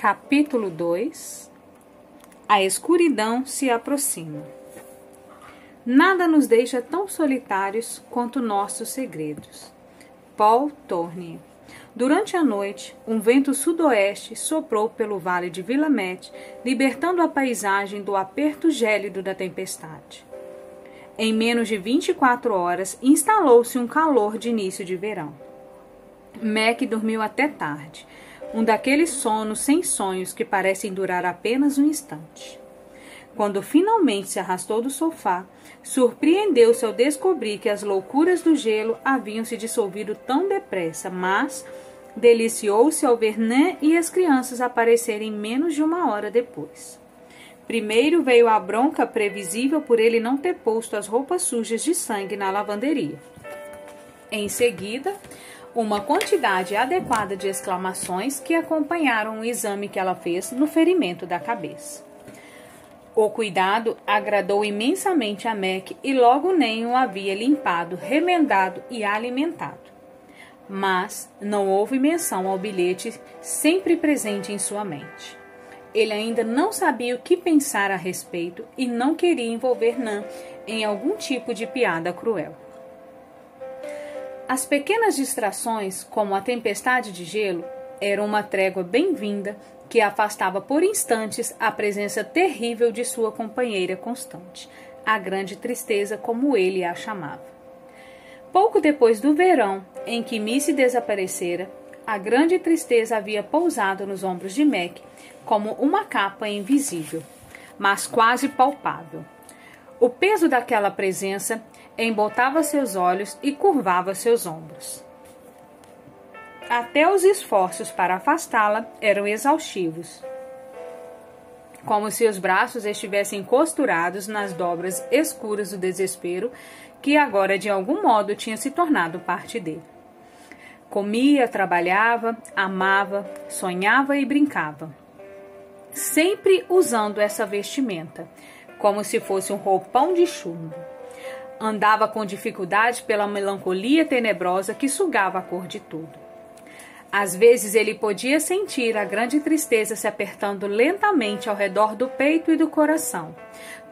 Capítulo 2. A escuridão se aproxima. Nada nos deixa tão solitários quanto nossos segredos. Paul Tournier. Durante a noite, um vento sudoeste soprou pelo vale de Willamette, libertando a paisagem do aperto gélido da tempestade. Em menos de 24 horas, instalou-se um calor de início de verão. Mac dormiu até tarde, um daqueles sonos sem sonhos que parecem durar apenas um instante. Quando finalmente se arrastou do sofá, surpreendeu-se ao descobrir que as loucuras do gelo haviam se dissolvido tão depressa, mas deliciou-se ao ver Nan e as crianças aparecerem menos de uma hora depois. Primeiro veio a bronca previsível por ele não ter posto as roupas sujas de sangue na lavanderia. Em seguida, uma quantidade adequada de exclamações que acompanharam o exame que ela fez no ferimento da cabeça. O cuidado agradou imensamente a Mac e logo nem o havia limpado, remendado e alimentado. Mas não houve menção ao bilhete sempre presente em sua mente. Ele ainda não sabia o que pensar a respeito e não queria envolver Nan em algum tipo de piada cruel. As pequenas distrações, como a tempestade de gelo, eram uma trégua bem-vinda que afastava por instantes a presença terrível de sua companheira constante, a grande tristeza como ele a chamava. Pouco depois do verão em que Missy desaparecera, a grande tristeza havia pousado nos ombros de Mac como uma capa invisível, mas quase palpável. O peso daquela presença embotava seus olhos e curvava seus ombros. Até os esforços para afastá-la eram exaustivos, como se os braços estivessem costurados nas dobras escuras do desespero que agora de algum modo tinha se tornado parte dele. Comia, trabalhava, amava, sonhava e brincava, sempre usando essa vestimenta, como se fosse um roupão de chumbo. Andava com dificuldade pela melancolia tenebrosa que sugava a cor de tudo. Às vezes ele podia sentir a grande tristeza se apertando lentamente ao redor do peito e do coração,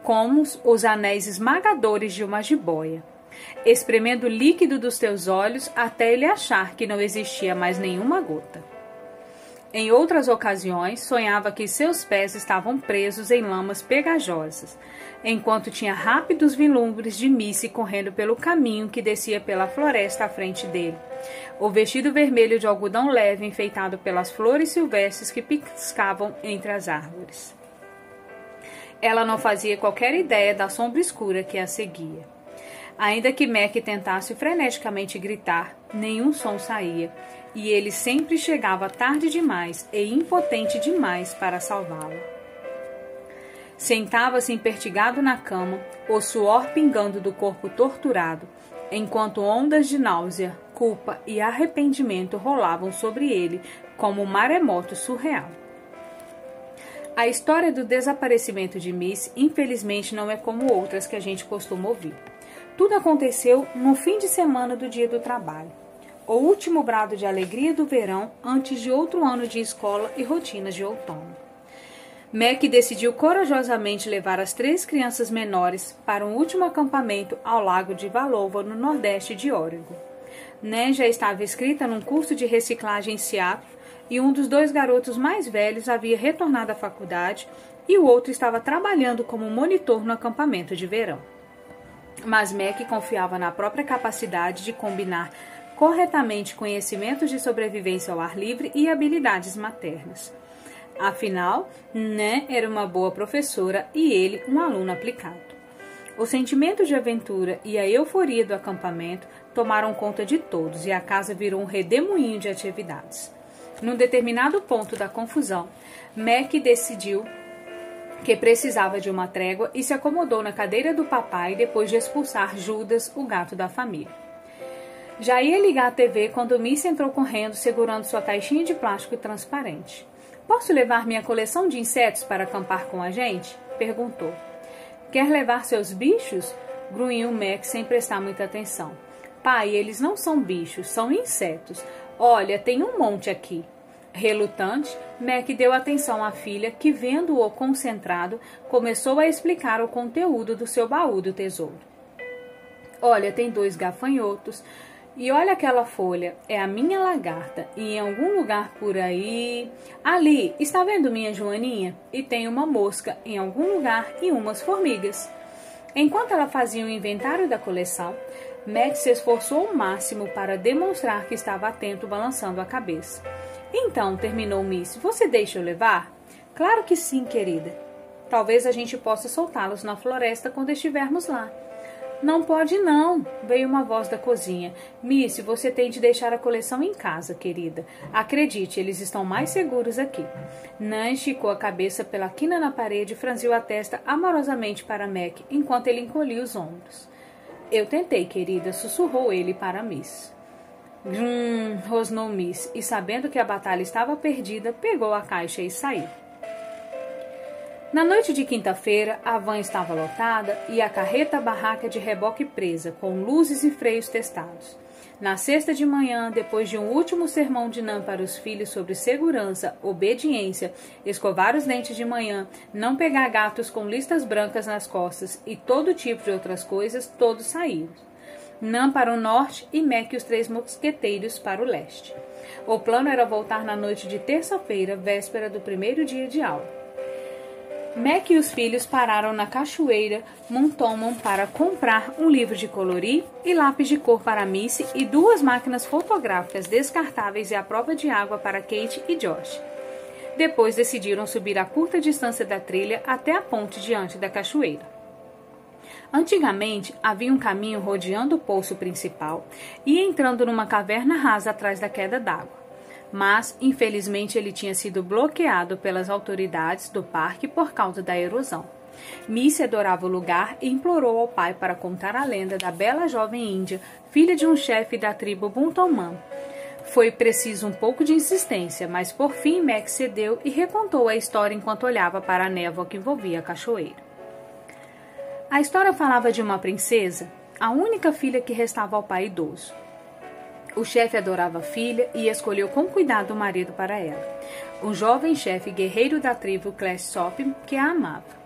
como os anéis esmagadores de uma jiboia, espremendo o líquido dos teus olhos até ele achar que não existia mais nenhuma gota. Em outras ocasiões, sonhava que seus pés estavam presos em lamas pegajosas, enquanto tinha rápidos vislumbres de Missy correndo pelo caminho que descia pela floresta à frente dele, o vestido vermelho de algodão leve enfeitado pelas flores silvestres que piscavam entre as árvores. Ela não fazia qualquer ideia da sombra escura que a seguia. Ainda que Mac tentasse freneticamente gritar, nenhum som saía, e ele sempre chegava tarde demais e impotente demais para salvá-la. Sentava-se empertigado na cama, o suor pingando do corpo torturado, enquanto ondas de náusea, culpa e arrependimento rolavam sobre ele como um maremoto surreal. A história do desaparecimento de Miss, infelizmente, não é como outras que a gente costuma ouvir. Tudo aconteceu no fim de semana do dia do trabalho, o último brado de alegria do verão antes de outro ano de escola e rotinas de outono. Mac decidiu corajosamente levar as 3 crianças menores para um último acampamento ao lago de Valova, no nordeste de Oregon. Nan já estava inscrita num curso de reciclagem em Seattle e um dos 2 garotos mais velhos havia retornado à faculdade e o outro estava trabalhando como monitor no acampamento de verão. Mas Mac confiava na própria capacidade de combinar corretamente conhecimentos de sobrevivência ao ar livre e habilidades maternas. Afinal, Nan era uma boa professora e ele um aluno aplicado. O sentimento de aventura e a euforia do acampamento tomaram conta de todos e a casa virou um redemoinho de atividades. Num determinado ponto da confusão, Mac decidiu que precisava de uma trégua e se acomodou na cadeira do papai depois de expulsar Judas, o gato da família. Já ia ligar a TV quando Missy entrou correndo segurando sua caixinha de plástico transparente. "Posso levar minha coleção de insetos para acampar com a gente?" perguntou. "Quer levar seus bichos?" grunhiu Mac sem prestar muita atenção. "Pai, eles não são bichos, são insetos. Olha, tem um monte aqui." Relutante, Mac deu atenção à filha que, vendo-o concentrado, começou a explicar o conteúdo do seu baú do tesouro. Olha, tem 2 gafanhotos. E olha aquela folha, é a minha lagarta. E em algum lugar por aí... Ali, está vendo minha joaninha? E tem uma mosca em algum lugar e umas formigas. Enquanto ela fazia o inventário da coleção, Max se esforçou ao máximo para demonstrar que estava atento, balançando a cabeça. Então, terminou Miss, você deixa eu levar? Claro que sim, querida. Talvez a gente possa soltá-los na floresta quando estivermos lá. Não pode não, veio uma voz da cozinha. Miss, você tem de deixar a coleção em casa, querida. Acredite, eles estão mais seguros aqui. Nan esticou a cabeça pela quina na parede e franziu a testa amorosamente para Mac, enquanto ele encolhia os ombros. Eu tentei, querida, sussurrou ele para Miss. Rosnou Miss, e sabendo que a batalha estava perdida, pegou a caixa e saiu. Na noite de quinta-feira, a van estava lotada e a carreta-barraca de reboque presa, com luzes e freios testados. Na sexta de manhã, depois de um último sermão de Nan para os filhos sobre segurança, obediência, escovar os dentes de manhã, não pegar gatos com listas brancas nas costas e todo tipo de outras coisas, todos saíram. Nan para o norte e Mac e os 3 mosqueteiros para o leste. O plano era voltar na noite de terça-feira, véspera do primeiro dia de aula. Mac e os filhos pararam na cachoeira Montomon para comprar um livro de colorir e lápis de cor para Missy e 2 máquinas fotográficas descartáveis e a prova de água para Kate e Josh. Depois decidiram subir a curta distância da trilha até a ponte diante da cachoeira. Antigamente, havia um caminho rodeando o poço principal e entrando numa caverna rasa atrás da queda d'água. Mas, infelizmente, ele tinha sido bloqueado pelas autoridades do parque por causa da erosão. Missy adorava o lugar e implorou ao pai para contar a lenda da bela jovem índia, filha de um chefe da tribo Buntoman. Foi preciso um pouco de insistência, mas por fim Max cedeu e recontou a história enquanto olhava para a névoa que envolvia a cachoeira. A história falava de uma princesa, a única filha que restava ao pai idoso. O chefe adorava a filha e escolheu com cuidado o marido para ela, um jovem chefe guerreiro da tribo Klesop que a amava.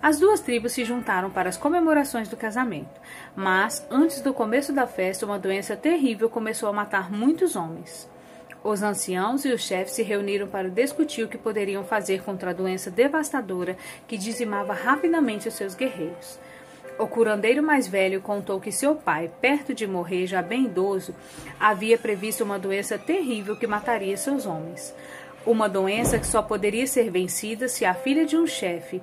As 2 tribos se juntaram para as comemorações do casamento, mas antes do começo da festa, uma doença terrível começou a matar muitos homens. Os anciãos e os chefes se reuniram para discutir o que poderiam fazer contra a doença devastadora que dizimava rapidamente os seus guerreiros. O curandeiro mais velho contou que seu pai, perto de morrer, já bem idoso, havia previsto uma doença terrível que mataria seus homens. Uma doença que só poderia ser vencida se a filha de um chefe,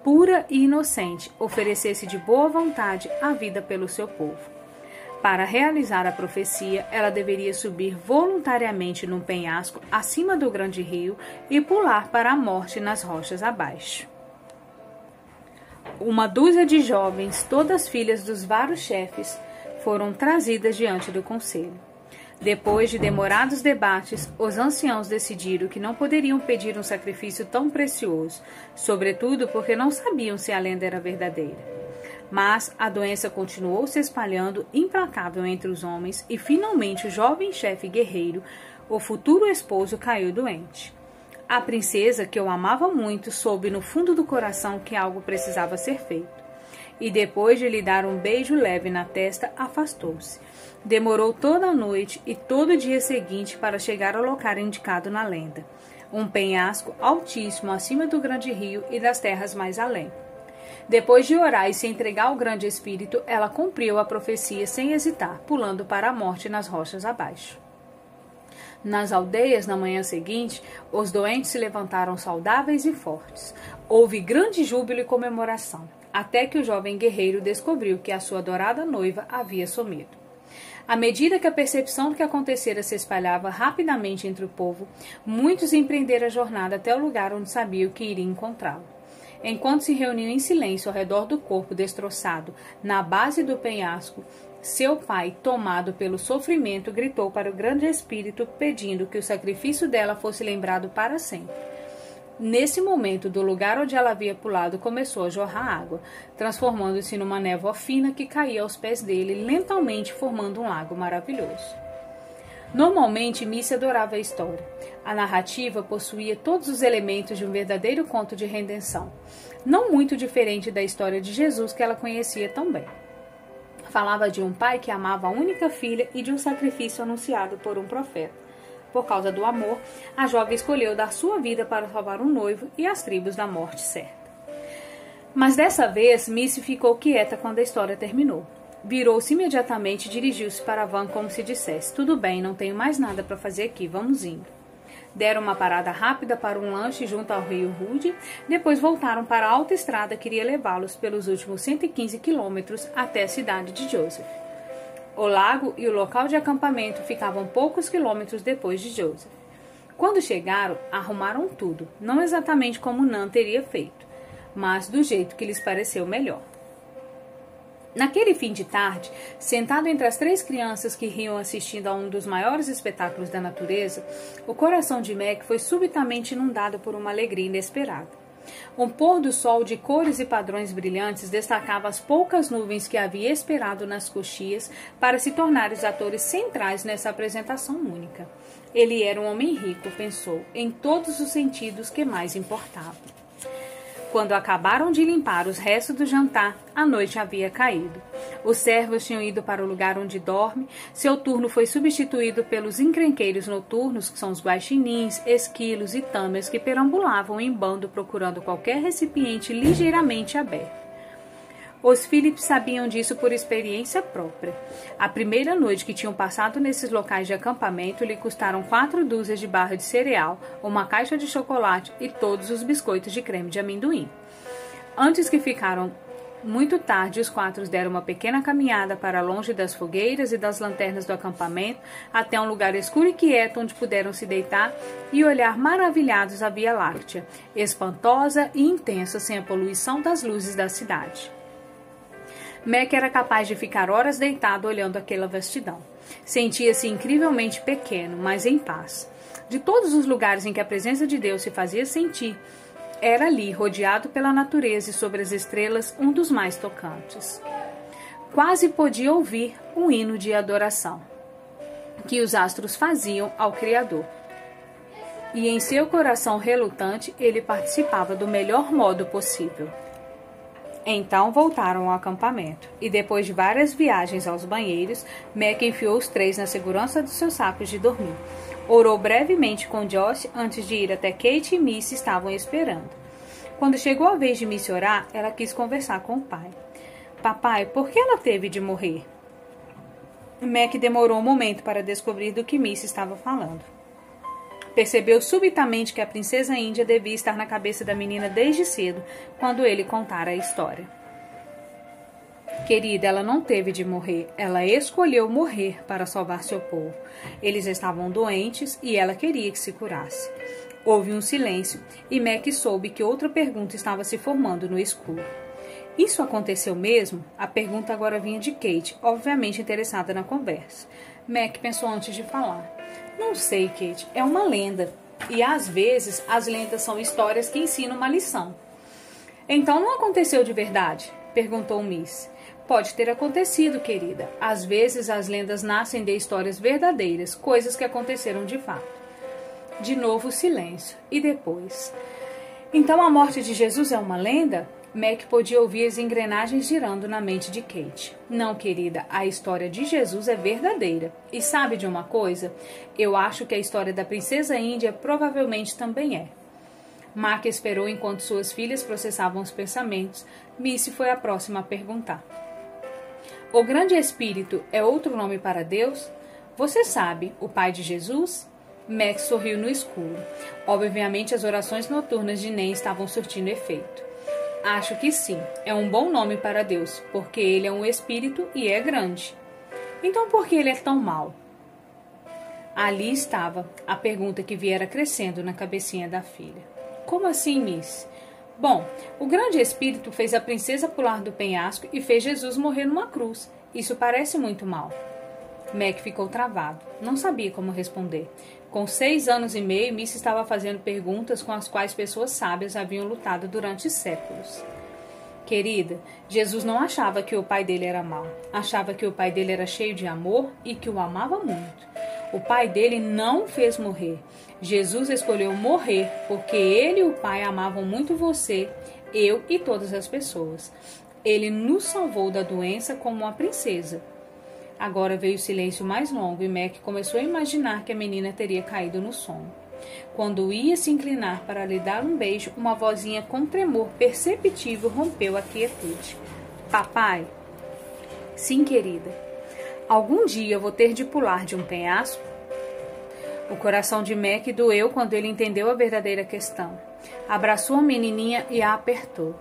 pura e inocente, oferecesse de boa vontade a vida pelo seu povo. Para realizar a profecia, ela deveria subir voluntariamente num penhasco acima do grande rio e pular para a morte nas rochas abaixo. Uma dúzia de jovens, todas filhas dos vários chefes, foram trazidas diante do conselho. Depois de demorados debates, os anciãos decidiram que não poderiam pedir um sacrifício tão precioso, sobretudo porque não sabiam se a lenda era verdadeira. Mas a doença continuou se espalhando implacável entre os homens e finalmente o jovem chefe guerreiro, o futuro esposo, caiu doente. A princesa, que o amava muito, soube no fundo do coração que algo precisava ser feito. E depois de lhe dar um beijo leve na testa, afastou-se. Demorou toda a noite e todo o dia seguinte para chegar ao local indicado na lenda, um penhasco altíssimo acima do grande rio e das terras mais além. Depois de orar e se entregar ao grande espírito, ela cumpriu a profecia sem hesitar, pulando para a morte nas rochas abaixo. Nas aldeias, na manhã seguinte, os doentes se levantaram saudáveis e fortes. Houve grande júbilo e comemoração, até que o jovem guerreiro descobriu que a sua adorada noiva havia sumido. À medida que a percepção do que acontecera se espalhava rapidamente entre o povo, muitos empreenderam a jornada até o lugar onde sabiam que iriam encontrá-lo. Enquanto se reuniam em silêncio ao redor do corpo destroçado, na base do penhasco, seu pai, tomado pelo sofrimento, gritou para o grande espírito, pedindo que o sacrifício dela fosse lembrado para sempre. Nesse momento, do lugar onde ela havia pulado, começou a jorrar água, transformando-se numa névoa fina que caía aos pés dele, lentamente formando um lago maravilhoso. Normalmente, Missy adorava a história. A narrativa possuía todos os elementos de um verdadeiro conto de redenção, não muito diferente da história de Jesus que ela conhecia tão bem. Falava de um pai que amava a única filha e de um sacrifício anunciado por um profeta. Por causa do amor, a jovem escolheu dar sua vida para salvar um noivo e as tribos da morte certa. Mas dessa vez, Missy ficou quieta quando a história terminou. Virou-se imediatamente e dirigiu-se para a van como se dissesse: tudo bem, não tenho mais nada para fazer aqui, vamos indo. Deram uma parada rápida para um lanche junto ao rio Rude, depois voltaram para a alta estrada que iria levá-los pelos últimos 115 quilômetros até a cidade de Joseph. O lago e o local de acampamento ficavam poucos quilômetros depois de Joseph. Quando chegaram, arrumaram tudo, não exatamente como Nan teria feito, mas do jeito que lhes pareceu melhor. Naquele fim de tarde, sentado entre as 3 crianças que riam assistindo a um dos maiores espetáculos da natureza, o coração de Mac foi subitamente inundado por uma alegria inesperada. Um pôr do sol de cores e padrões brilhantes destacava as poucas nuvens que havia esperado nas coxias para se tornar os atores centrais nessa apresentação única. Ele era um homem rico, pensou, em todos os sentidos que mais importavam. Quando acabaram de limpar os restos do jantar, a noite havia caído. Os servos tinham ido para o lugar onde dorme, seu turno foi substituído pelos encrenqueiros noturnos, que são os guaxinins, esquilos e tâmeras que perambulavam em bando procurando qualquer recipiente ligeiramente aberto. Os Phillips sabiam disso por experiência própria. A primeira noite que tinham passado nesses locais de acampamento lhe custaram 4 dúzias de barra de cereal, uma caixa de chocolate e todos os biscoitos de creme de amendoim. Antes que ficaram muito tarde, os 4 deram uma pequena caminhada para longe das fogueiras e das lanternas do acampamento, até um lugar escuro e quieto onde puderam se deitar e olhar maravilhados a Via Láctea, espantosa e intensa sem a poluição das luzes da cidade. Mac era capaz de ficar horas deitado olhando aquela vastidão. Sentia-se incrivelmente pequeno, mas em paz. De todos os lugares em que a presença de Deus se fazia sentir, era ali, rodeado pela natureza e sobre as estrelas, um dos mais tocantes. Quase podia ouvir um hino de adoração que os astros faziam ao Criador. E em seu coração relutante, ele participava do melhor modo possível. Então voltaram ao acampamento, e depois de várias viagens aos banheiros, Mac enfiou os 3 na segurança dos seus sacos de dormir. Orou brevemente com Josh antes de ir até Kate e Missy estavam esperando. Quando chegou a vez de Missy orar, ela quis conversar com o pai. Papai, por que ela teve de morrer? Mac demorou um momento para descobrir do que Missy estava falando. Percebeu subitamente que a princesa índia devia estar na cabeça da menina desde cedo, quando ele contara a história. Querida, ela não teve de morrer. Ela escolheu morrer para salvar seu povo. Eles estavam doentes e ela queria que se curasse. Houve um silêncio e Mac soube que outra pergunta estava se formando no escuro. Isso aconteceu mesmo? A pergunta agora vinha de Kate, obviamente interessada na conversa. Mac pensou antes de falar. Não sei, Kate, é uma lenda. E às vezes as lendas são histórias que ensinam uma lição. Então não aconteceu de verdade? Perguntou Miss. Pode ter acontecido, querida. Às vezes as lendas nascem de histórias verdadeiras, coisas que aconteceram de fato. De novo silêncio. E depois? Então a morte de Jesus é uma lenda? Mac podia ouvir as engrenagens girando na mente de Kate. Não, querida, a história de Jesus é verdadeira. E sabe de uma coisa? Eu acho que a história da princesa índia provavelmente também é. Mark esperou enquanto suas filhas processavam os pensamentos. Missy foi a próxima a perguntar. O Grande Espírito é outro nome para Deus? Você sabe, o Pai de Jesus? Max sorriu no escuro. Obviamente as orações noturnas de Nen estavam surtindo efeito. Acho que sim, é um bom nome para Deus, porque ele é um espírito e é grande. Então por que ele é tão mau? Ali estava a pergunta que viera crescendo na cabecinha da filha. Como assim, Miss? Bom, o grande espírito fez a princesa pular do penhasco e fez Jesus morrer numa cruz. Isso parece muito mal. Mac ficou travado. Não sabia como responder. Com 6 anos e meio, Miss estava fazendo perguntas com as quais pessoas sábias haviam lutado durante séculos. Querida, Jesus não achava que o pai dele era mau. Achava que o pai dele era cheio de amor e que o amava muito. O pai dele não o fez morrer. Jesus escolheu morrer porque ele e o pai amavam muito você, eu e todas as pessoas. Ele nos salvou da doença como uma princesa. Agora veio o silêncio mais longo e Mac começou a imaginar que a menina teria caído no sono. Quando ia se inclinar para lhe dar um beijo, uma vozinha com tremor perceptível rompeu a quietude. Papai? Sim, querida. Algum dia eu vou ter de pular de um penhasco? O coração de Mac doeu quando ele entendeu a verdadeira questão. Abraçou a menininha e a apertou.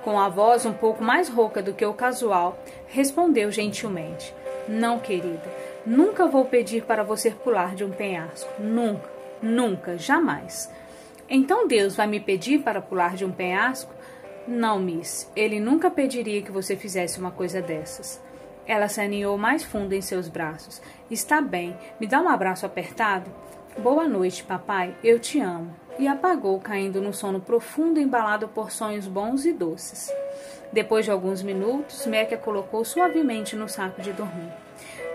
Com a voz um pouco mais rouca do que o casual, respondeu gentilmente. Não, querida. Nunca vou pedir para você pular de um penhasco. Nunca, nunca, jamais. Então Deus vai me pedir para pular de um penhasco? Não, Miss. Ele nunca pediria que você fizesse uma coisa dessas. Ela se aninhou mais fundo em seus braços. Está bem. Me dá um abraço apertado? Boa noite, papai. Eu te amo. E apagou, caindo num sono profundo, embalado por sonhos bons e doces. Depois de alguns minutos, Mac a colocou suavemente no saco de dormir.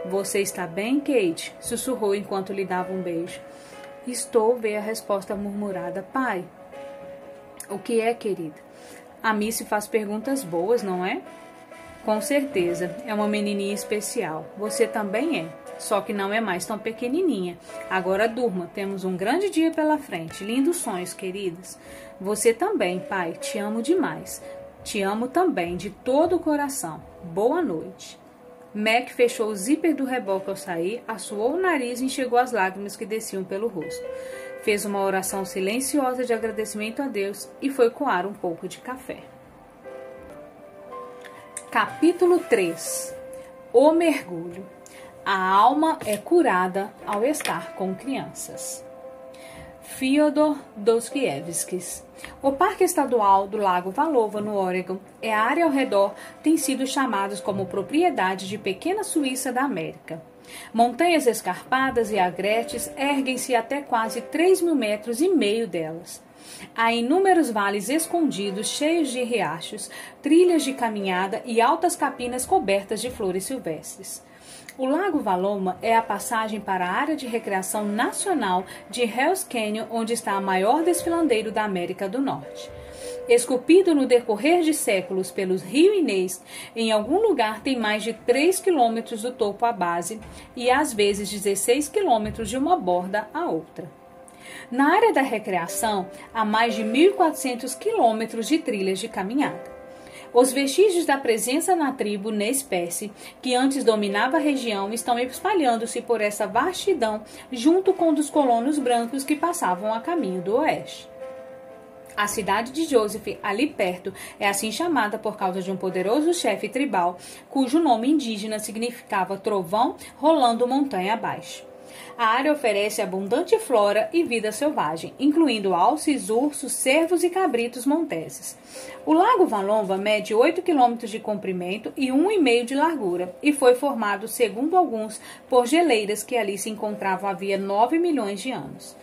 Você está bem, Kate? Sussurrou enquanto lhe dava um beijo. Estou, veio a resposta murmurada. Pai. O que é, querida? A Missy faz perguntas boas, não é? Com certeza, é uma menininha especial. Você também é, só que não é mais tão pequenininha. Agora durma, temos um grande dia pela frente. Lindos sonhos, queridas. Você também, pai, te amo demais. Te amo também, de todo o coração. Boa noite. Mac fechou o zíper do reboque ao sair, assoou o nariz e enxugou as lágrimas que desciam pelo rosto. Fez uma oração silenciosa de agradecimento a Deus e foi coar um pouco de café. Capítulo 3. O mergulho. A alma é curada ao estar com crianças. Fyodor Dostoiévski. O Parque Estadual do Lago Vlhova, no Oregon, a área ao redor tem sido chamados como propriedade de pequena Suíça da América. Montanhas escarpadas e agrestes erguem-se até quase 3.000 metros e meio delas. Há inúmeros vales escondidos, cheios de riachos, trilhas de caminhada e altas capinas cobertas de flores silvestres. O Lago Vlhova é a passagem para a área de recreação nacional de Hells Canyon, onde está a maior desfiladeiro da América do Norte. Esculpido no decorrer de séculos pelos Rio Inês, em algum lugar tem mais de 3 quilômetros do topo à base e às vezes 16 quilômetros de uma borda à outra. Na área da recreação, há mais de 1.400 quilômetros de trilhas de caminhada. Os vestígios da presença na tribo Nez-Perce, que antes dominava a região, estão espalhando-se por essa vastidão junto com dos colonos brancos que passavam a caminho do oeste. A cidade de Joseph, ali perto, é assim chamada por causa de um poderoso chefe tribal, cujo nome indígena significava trovão rolando montanha abaixo. A área oferece abundante flora e vida selvagem, incluindo alces, ursos, cervos e cabritos monteses. O Lago Vlhova mede 8 km de comprimento e 1,5 de largura e foi formado, segundo alguns, por geleiras que ali se encontravam havia 9 milhões de anos.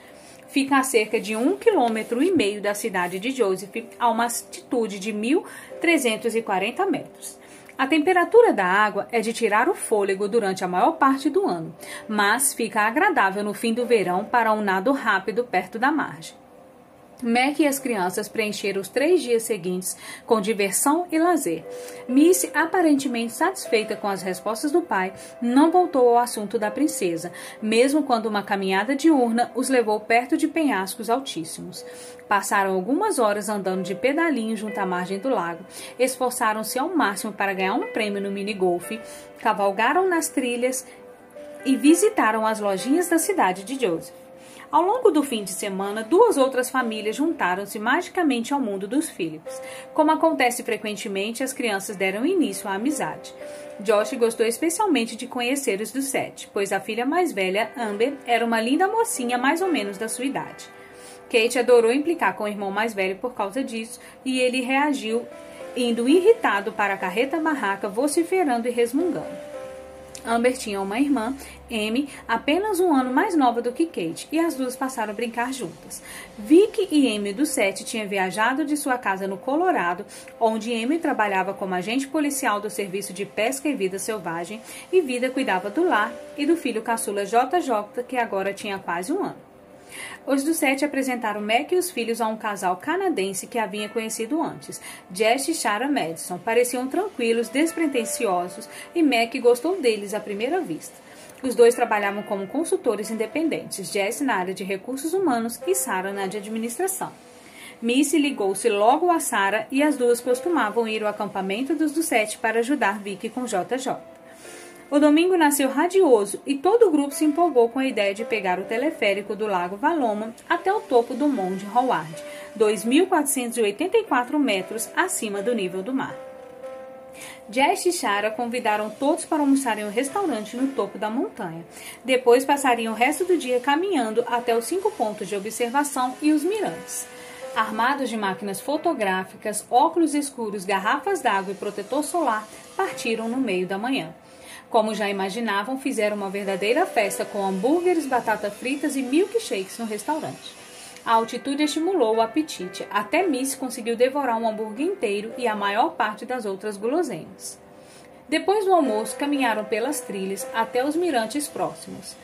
Fica a cerca de 1,5 km da cidade de Joseph, a uma altitude de 1.340 metros. A temperatura da água é de tirar o fôlego durante a maior parte do ano, mas fica agradável no fim do verão para um nado rápido perto da margem. Mac e as crianças preencheram os 3 dias seguintes com diversão e lazer. Missy, aparentemente satisfeita com as respostas do pai, não voltou ao assunto da princesa, mesmo quando uma caminhada diurna os levou perto de penhascos altíssimos. Passaram algumas horas andando de pedalinho junto à margem do lago, esforçaram-se ao máximo para ganhar um prêmio no minigolfe, cavalgaram nas trilhas e visitaram as lojinhas da cidade de Joseph. Ao longo do fim de semana, 2 outras famílias juntaram-se magicamente ao mundo dos Phillips. Como acontece frequentemente, as crianças deram início à amizade. Josh gostou especialmente de conhecer os dos 7, pois a filha mais velha, Amber, era uma linda mocinha mais ou menos da sua idade. Kate adorou implicar com o irmão mais velho por causa disso, e ele reagiu, indo irritado para a carreta-barraca, vociferando e resmungando. Amber tinha uma irmã, Amy, apenas um ano mais nova do que Kate, e as duas passaram a brincar juntas. Vicky e Amy do 7 tinham viajado de sua casa no Colorado, onde Amy trabalhava como agente policial do Serviço de Pesca e Vida Selvagem, e Vida cuidava do lar e do filho caçula JJ, que agora tinha quase um ano. Os do 7 apresentaram Mac e os filhos a um casal canadense que havia conhecido antes, Jess e Shara Madison. Pareciam tranquilos, despretensiosos, e Mac gostou deles à primeira vista. Os dois trabalhavam como consultores independentes, Jess na área de recursos humanos e Shara na de administração. Missy ligou-se logo a Shara e as duas costumavam ir ao acampamento dos do 7 para ajudar Vicky com JJ. O domingo nasceu radioso e todo o grupo se empolgou com a ideia de pegar o teleférico do Lago Valoma até o topo do Monte Howard, 2.484 metros acima do nível do mar. Jess e Shara convidaram todos para almoçar em um restaurante no topo da montanha. Depois passariam o resto do dia caminhando até os 5 pontos de observação e os mirantes. Armados de máquinas fotográficas, óculos escuros, garrafas d'água e protetor solar, partiram no meio da manhã. Como já imaginavam, fizeram uma verdadeira festa com hambúrgueres, batatas fritas e milkshakes no restaurante. A altitude estimulou o apetite. Até Miss conseguiu devorar um hambúrguer inteiro e a maior parte das outras guloseimas. Depois do almoço, caminharam pelas trilhas até os mirantes próximos.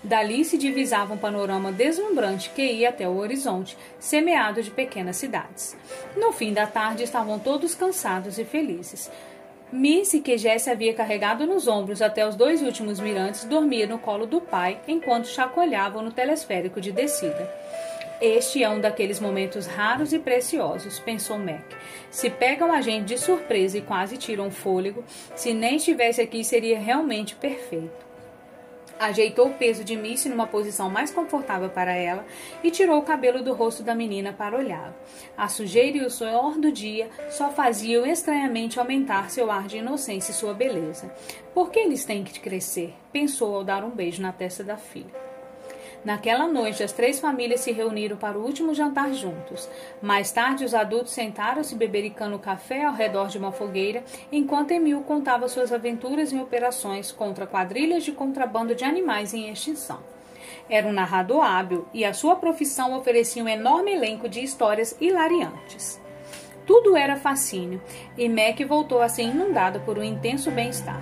Dali se divisava um panorama deslumbrante que ia até o horizonte, semeado de pequenas cidades. No fim da tarde, estavam todos cansados e felizes. Missy, que Jess havia carregado nos ombros até os 2 últimos mirantes, dormia no colo do pai enquanto chacoalhavam no telesférico de descida. Este é um daqueles momentos raros e preciosos, pensou Mac. Se pegam a gente de surpresa e quase tiram o fôlego, se nem estivesse aqui seria realmente perfeito. Ajeitou o peso de Missy numa posição mais confortável para ela e tirou o cabelo do rosto da menina para olhá-la. A sujeira e o suor do dia só faziam estranhamente aumentar seu ar de inocência e sua beleza. Por que eles têm que crescer? Pensou ao dar um beijo na testa da filha. Naquela noite, as 3 famílias se reuniram para o último jantar juntos. Mais tarde, os adultos sentaram-se bebericando café ao redor de uma fogueira, enquanto Emil contava suas aventuras em operações contra quadrilhas de contrabando de animais em extinção. Era um narrador hábil e a sua profissão oferecia um enorme elenco de histórias hilariantes. Tudo era fascínio, e Mac voltou a ser inundado por um intenso bem-estar.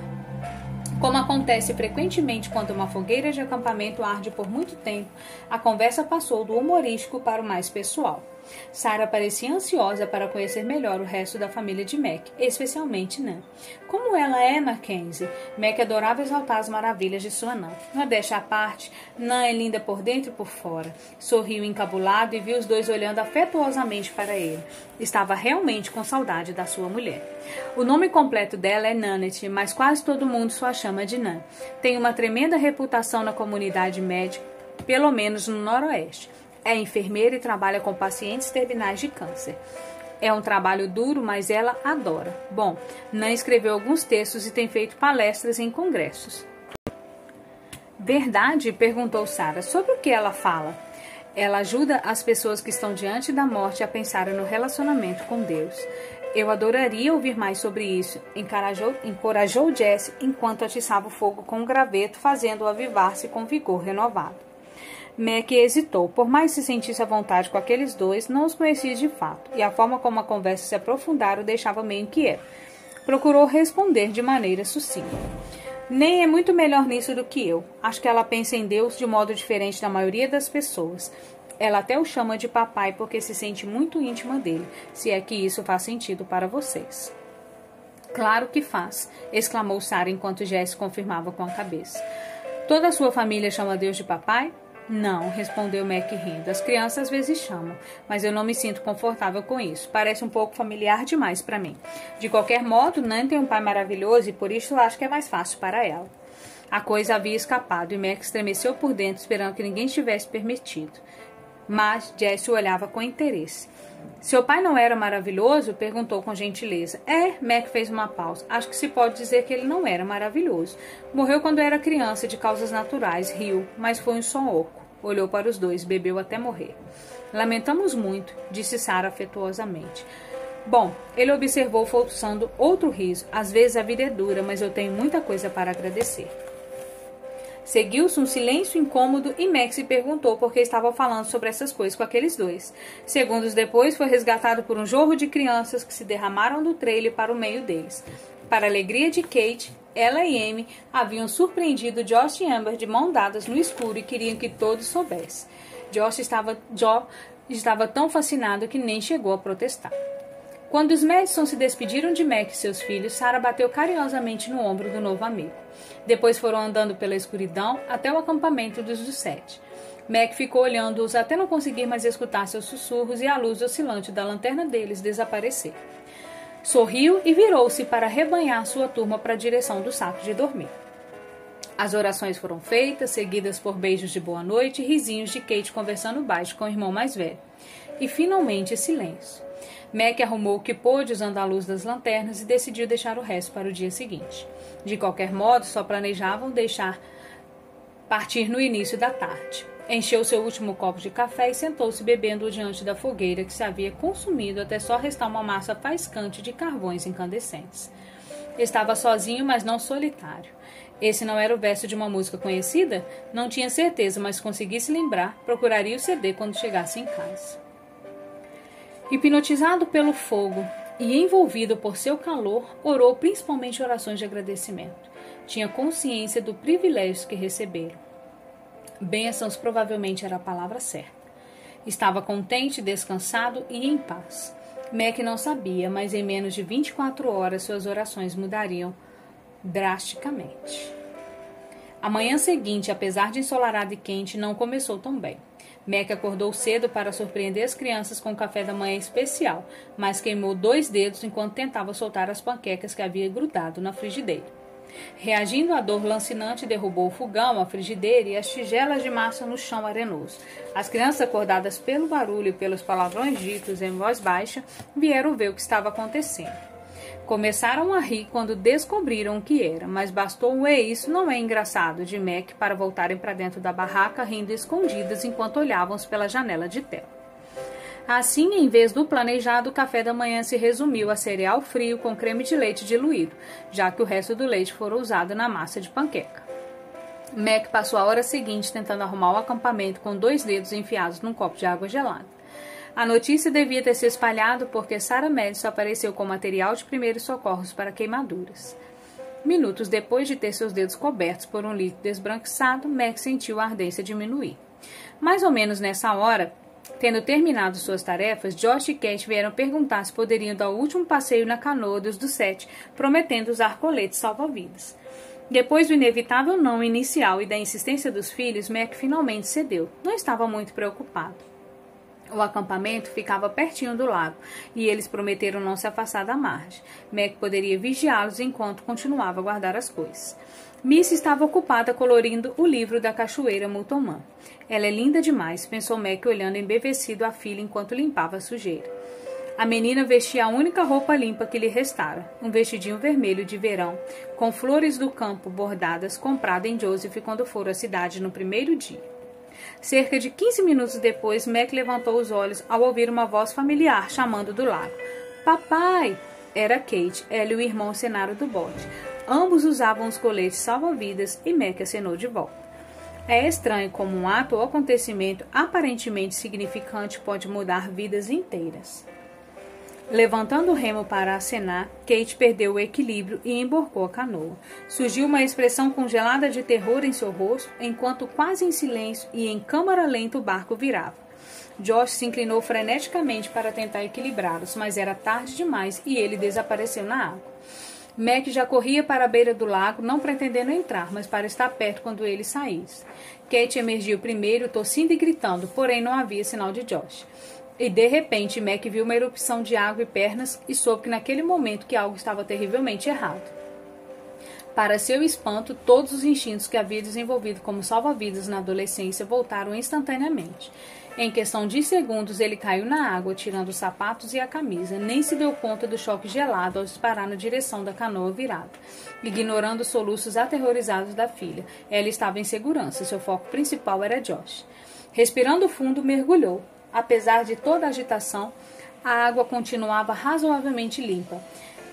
Como acontece frequentemente quando uma fogueira de acampamento arde por muito tempo, a conversa passou do humorístico para o mais pessoal. Shara parecia ansiosa para conhecer melhor o resto da família de Mac, especialmente Nan. Como ela é, Mackenzie? Mac adorava exaltar as maravilhas de sua Nan. Modéstia à parte, Nan é linda por dentro e por fora. Sorriu encabulado e viu os dois olhando afetuosamente para ele. Estava realmente com saudade da sua mulher. O nome completo dela é Nanette, mas quase todo mundo só a chama de Nan. Tem uma tremenda reputação na comunidade médica, pelo menos no Noroeste. É enfermeira e trabalha com pacientes terminais de câncer. É um trabalho duro, mas ela adora. Bom, Nan escreveu alguns textos e tem feito palestras em congressos. Verdade? Perguntou Shara. Sobre o que ela fala? Ela ajuda as pessoas que estão diante da morte a pensarem no relacionamento com Deus. Eu adoraria ouvir mais sobre isso, encorajou Jess enquanto atiçava o fogo com um graveto, fazendo-o avivar-se com vigor renovado. Mac hesitou. Por mais que se sentisse à vontade com aqueles dois, não os conhecia de fato, e a forma como a conversa se aprofundara o deixava meio inquieto. Procurou responder de maneira sucinta. Nem é muito melhor nisso do que eu. Acho que ela pensa em Deus de modo diferente da maioria das pessoas. Ela até o chama de papai porque se sente muito íntima dele, se é que isso faz sentido para vocês. Claro que faz, exclamou Shara enquanto Jess confirmava com a cabeça. Toda a sua família chama Deus de papai? Não, respondeu Mac rindo. As crianças às vezes chamam, mas eu não me sinto confortável com isso. Parece um pouco familiar demais para mim. De qualquer modo, Nan tem um pai maravilhoso e por isso eu acho que é mais fácil para ela. A coisa havia escapado e Mac estremeceu por dentro, esperando que ninguém tivesse permitido. Mas Jess o olhava com interesse. Seu pai não era maravilhoso? Perguntou com gentileza. Mac fez uma pausa. Acho que se pode dizer que ele não era maravilhoso. Morreu quando era criança, de causas naturais, riu, mas foi um som oco. Olhou para os dois, bebeu até morrer. Lamentamos muito, disse Shara afetuosamente. Bom, ele observou forçando outro riso. Às vezes a vida é dura, mas eu tenho muita coisa para agradecer. Seguiu-se um silêncio incômodo e Mac se perguntou por que estava falando sobre essas coisas com aqueles dois. Segundos depois, foi resgatado por um jorro de crianças que se derramaram do trailer para o meio deles. Para a alegria de Kate, ela e Amy haviam surpreendido Josh e Amber de mão dadas no escuro e queriam que todos soubessem. Josh estava tão fascinado que nem chegou a protestar. Quando os Madison se despediram de Mac e seus filhos, Sarah bateu carinhosamente no ombro do novo amigo. Depois foram andando pela escuridão até o acampamento dos Sete. Mac ficou olhando-os até não conseguir mais escutar seus sussurros e a luz oscilante da lanterna deles desaparecer. Sorriu e virou-se para arrebanhar sua turma para a direção do saco de dormir. As orações foram feitas, seguidas por beijos de boa noite e risinhos de Kate conversando baixo com o irmão mais velho. E finalmente silêncio. Mac arrumou o que pôde usando a luz das lanternas e decidiu deixar o resto para o dia seguinte. De qualquer modo, só planejavam deixar partir no início da tarde. Encheu seu último copo de café e sentou-se bebendo-o diante da fogueira que se havia consumido até só restar uma massa faiscante de carvões incandescentes. Estava sozinho, mas não solitário. Esse não era o verso de uma música conhecida? Não tinha certeza, mas se conseguisse lembrar, procuraria o CD quando chegasse em casa. Hipnotizado pelo fogo e envolvido por seu calor, orou principalmente orações de agradecimento. Tinha consciência do privilégio que receberam. Bênçãos provavelmente era a palavra certa. Estava contente, descansado e em paz. Mac não sabia, mas em menos de 24 horas suas orações mudariam drasticamente. A manhã seguinte, apesar de ensolarada e quente, não começou tão bem. Mac acordou cedo para surpreender as crianças com um café da manhã especial, mas queimou 2 dedos enquanto tentava soltar as panquecas que havia grudado na frigideira. Reagindo à dor lancinante, derrubou o fogão, a frigideira e as tigelas de massa no chão arenoso. As crianças, acordadas pelo barulho e pelos palavrões ditos em voz baixa, vieram ver o que estava acontecendo. Começaram a rir quando descobriram o que era, mas bastou um isso não é engraçado de Mac para voltarem para dentro da barraca rindo escondidas enquanto olhavam pela janela de tela. Assim, em vez do planejado, o café da manhã se resumiu a cereal frio com creme de leite diluído, já que o resto do leite fora usado na massa de panqueca. Mac passou a hora seguinte tentando arrumar o acampamento com 2 dedos enfiados num copo de água gelada. A notícia devia ter se espalhado porque Sarah Madison apareceu com material de primeiros socorros para queimaduras. Minutos depois de ter seus dedos cobertos por um líquido esbranquiçado, Mac sentiu a ardência diminuir. Mais ou menos nessa hora, tendo terminado suas tarefas, Josh e Kate vieram perguntar se poderiam dar o último passeio na canoa dos Sete, prometendo usar coletes salva-vidas. Depois do inevitável não inicial e da insistência dos filhos, Mac finalmente cedeu. Não estava muito preocupado. O acampamento ficava pertinho do lago, e eles prometeram não se afastar da margem. Mac poderia vigiá-los enquanto continuava a guardar as coisas. Miss estava ocupada colorindo o livro da cachoeira Mutomã. Ela é linda demais, pensou Mac olhando embevecido a filha enquanto limpava a sujeira. A menina vestia a única roupa limpa que lhe restara, um vestidinho vermelho de verão, com flores do campo bordadas, comprado em Joseph quando foram à cidade no primeiro dia. Cerca de 15 minutos depois, Mac levantou os olhos ao ouvir uma voz familiar chamando do lago. Papai! Era Kate, ela e o irmão cenaram do bote. Ambos usavam os coletes salva-vidas e Mac acenou de volta. É estranho como um ato ou acontecimento aparentemente significante pode mudar vidas inteiras. Levantando o remo para acenar, Kate perdeu o equilíbrio e emborcou a canoa. Surgiu uma expressão congelada de terror em seu rosto, enquanto quase em silêncio e em câmara lenta o barco virava. Josh se inclinou freneticamente para tentar equilibrá-los, mas era tarde demais e ele desapareceu na água. Mac já corria para a beira do lago, não pretendendo entrar, mas para estar perto quando ele saísse. Kate emergiu primeiro, tossindo e gritando, porém não havia sinal de Josh. E de repente, Mac viu uma erupção de água e pernas e soube que naquele momento que algo estava terrivelmente errado. Para seu espanto, todos os instintos que havia desenvolvido como salva-vidas na adolescência voltaram instantaneamente. Em questão de segundos, ele caiu na água, tirando os sapatos e a camisa. Nem se deu conta do choque gelado ao disparar na direção da canoa virada, ignorando os soluços aterrorizados da filha. Ela estava em segurança, seu foco principal era Josh. Respirando fundo, mergulhou. Apesar de toda a agitação, A água continuava razoavelmente limpa.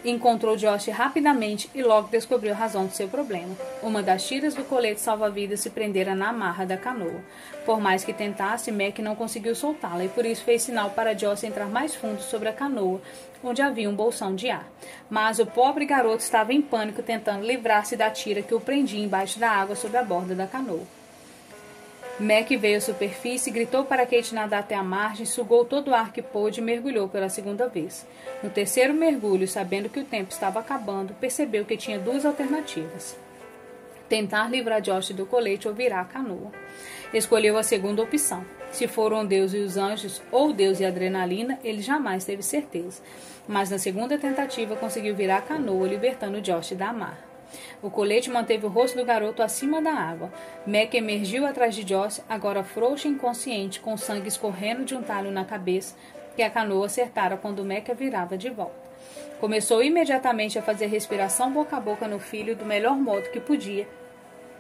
Encontrou Josh rapidamente e logo descobriu a razão do seu problema. Uma das tiras do colete salva-vidas se prendera na amarra da canoa. Por mais que tentasse, Mac não conseguiu soltá-la e por isso fez sinal para Josh entrar mais fundo sobre a canoa, onde havia um bolsão de ar. Mas o pobre garoto estava em pânico tentando livrar-se da tira que o prendia embaixo da água sobre a borda da canoa. Mac veio à superfície, gritou para Kate nadar até a margem, sugou todo o ar que pôde e mergulhou pela segunda vez. No terceiro mergulho, sabendo que o tempo estava acabando, percebeu que tinha duas alternativas: tentar livrar Josh do colete ou virar a canoa. Escolheu a segunda opção. Se foram Deus e os anjos ou Deus e a adrenalina, ele jamais teve certeza. Mas na segunda tentativa conseguiu virar a canoa, libertando Josh da amarra. O colete manteve o rosto do garoto acima da água. Mac emergiu atrás de Josh, agora frouxo e inconsciente, com sangue escorrendo de um talho na cabeça, que a canoa acertara quando Mac a virava de volta. Começou imediatamente a fazer respiração boca a boca no filho do melhor modo que podia,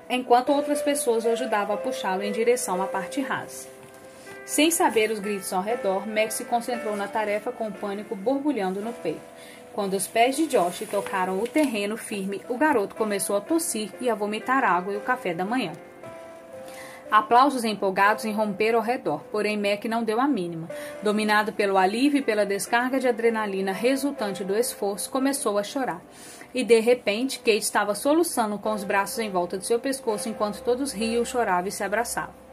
enquanto outras pessoas o ajudavam a puxá-lo em direção à parte rasa. Sem saber os gritos ao redor, Mac se concentrou na tarefa com o pânico borbulhando no peito. Quando os pés de Josh tocaram o terreno firme, o garoto começou a tossir e a vomitar água e o café da manhã. Aplausos empolgados irromperam ao redor, porém Mac não deu a mínima. Dominado pelo alívio e pela descarga de adrenalina resultante do esforço, começou a chorar. E de repente, Kate estava soluçando com os braços em volta de seu pescoço enquanto todos riam, choravam e se abraçavam.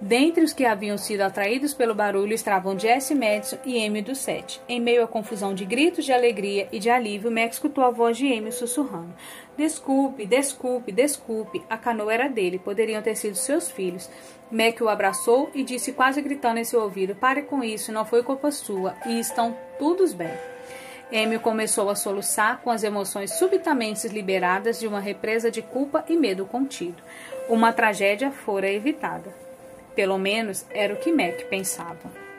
Dentre os que haviam sido atraídos pelo barulho estavam Jesse Madison e Amy do set. Em meio à confusão de gritos de alegria e de alívio, Mac escutou a voz de Amy sussurrando: "Desculpe, desculpe, desculpe." A canoa era dele, poderiam ter sido seus filhos. Mac o abraçou e disse quase gritando em seu ouvido: "Pare com isso, não foi culpa sua, e estão todos bem." Amy começou a soluçar com as emoções subitamente liberadas de uma represa de culpa e medo contido. Uma tragédia fora evitada. Pelo menos era o que Mac pensava.